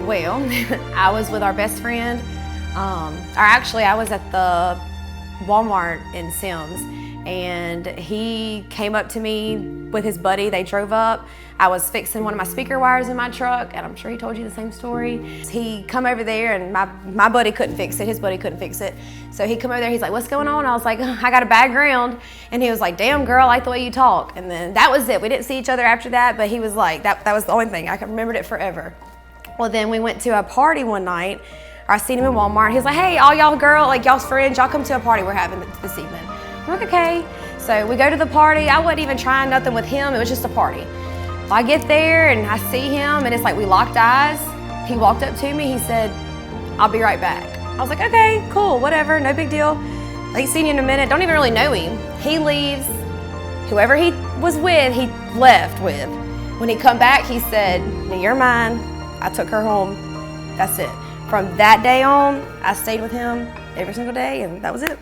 Well, I was with our best friend, I was at the Walmart in Sims, and he came up to me with his buddy. They drove up. I was fixing one of my speaker wires in my truck, and I'm sure he told you the same story. He come over there, and my buddy couldn't fix it. His buddy couldn't fix it. So he come over there, he's like, what's going on? I was like, I got a bad ground. And he was like, damn girl, I like the way you talk. And then that was it. We didn't see each other after that, but he was like, that was the only thing. I remembered it forever. Well, then we went to a party one night. I seen him in Walmart. He was like, hey, all y'all y'all's friends, y'all come to a party we're having this evening. I'm like, okay. So we go to the party. I wasn't even trying nothing with him. It was just a party. I get there and I see him, and it's like we locked eyes. He walked up to me. He said, I'll be right back. I was like, okay, cool, whatever, no big deal. I ain't seen you in a minute. Don't even really know him. He leaves. Whoever he was with, he left with. When he come back, he said, you're mine. I took her home. That's it. From that day on, I stayed with him every single day, and that was it.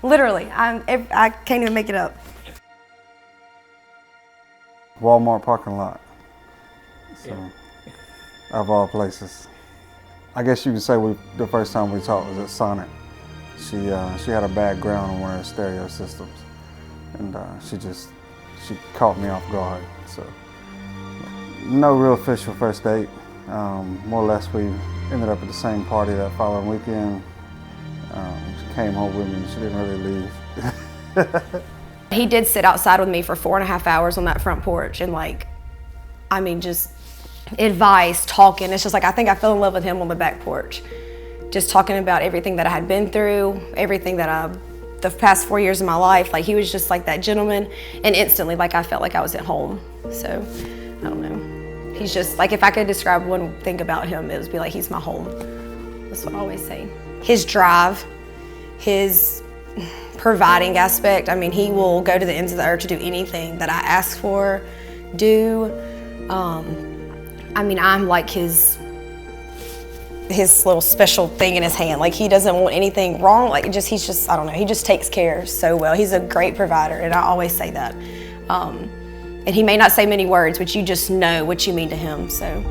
Literally, I can't even make it up. Walmart parking lot. So, of all places. I guess you could say the first time we talked was at Sonic. She had a bad ground on one of her stereo systems, and she caught me off guard. So, no real official first date. More or less, we ended up at the same party that following weekend. She came home with me. She didn't really leave. He did sit outside with me for 4.5 hours on that front porch, and just advice, talking. It's just like, I think I fell in love with him on the back porch. Just talking about everything that I had been through, everything that the past 4 years of my life. Like, he was just like that gentleman, and instantly, I felt like I was at home. So, I don't know. He's just, if I could describe one thing about him, it would be like, he's my home. That's what I always say. His drive, his providing aspect. He will go to the ends of the earth to do anything that I ask for, do. I'm like his little special thing in his hand. He doesn't want anything wrong. I don't know, he just takes care so well. He's a great provider, and I always say that. And he may not say many words, but you just know what you mean to him, so.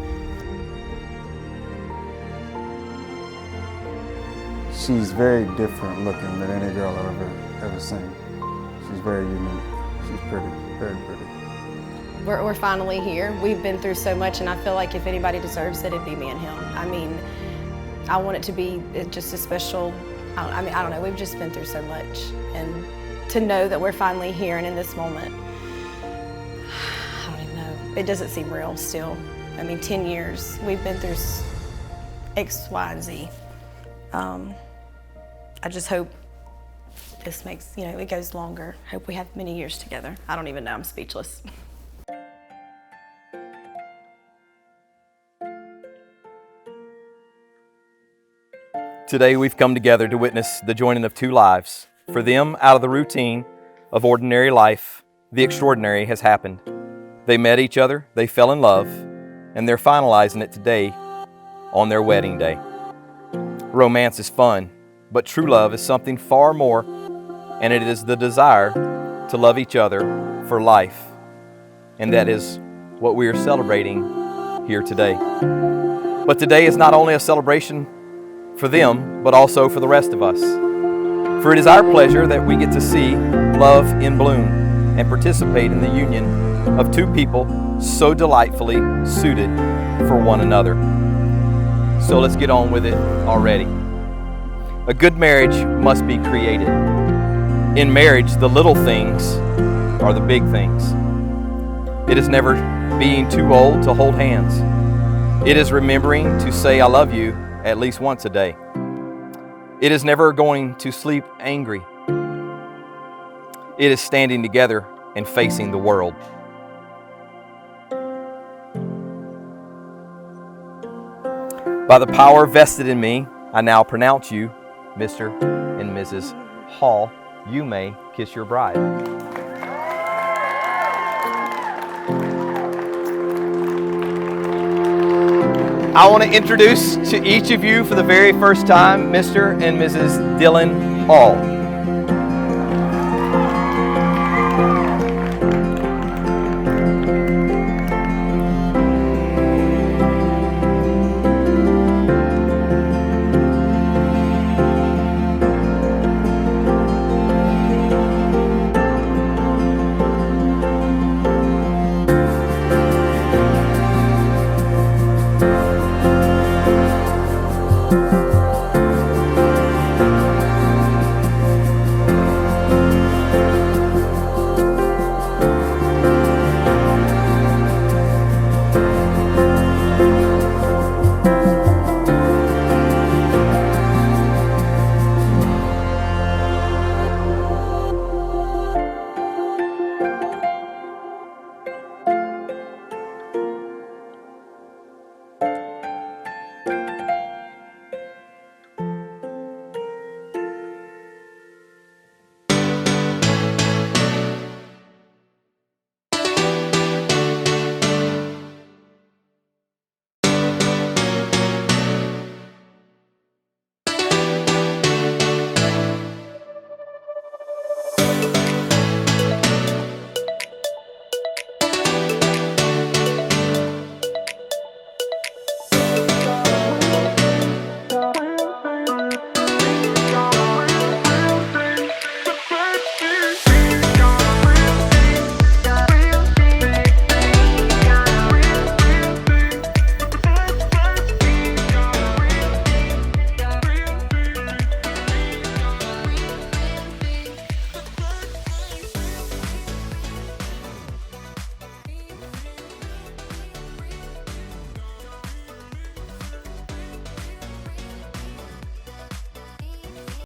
She's very different looking than any girl I've ever seen. She's very unique. She's pretty, very pretty. We're finally here. We've been through so much, and I feel like if anybody deserves it, it'd be me and him. I want it to be just a special, I don't know, we've just been through so much. And to know that we're finally here and in this moment, I don't even know. It doesn't seem real still. 10 years, we've been through X, Y, and Z. I just hope this makes, it goes longer. Hope we have many years together. I don't even know, I'm speechless. Today we've come together to witness the joining of two lives. For them, out of the routine of ordinary life, the extraordinary has happened. They met each other, they fell in love, and they're finalizing it today on their wedding day. Romance is fun, but true love is something far more, and it is the desire to love each other for life. And that is what we are celebrating here today. But today is not only a celebration for them, but also for the rest of us. For it is our pleasure that we get to see love in bloom and participate in the union of two people so delightfully suited for one another. So let's get on with it already. A good marriage must be created. In marriage, the little things are the big things. It is never being too old to hold hands. It is remembering to say I love you at least once a day. It is never going to sleep angry. It is standing together and facing the world. By the power vested in me, I now pronounce you Mr. and Mrs. Hall. You may kiss your bride. I want to introduce to each of you for the very first time Mr. and Mrs. Dylan Hall.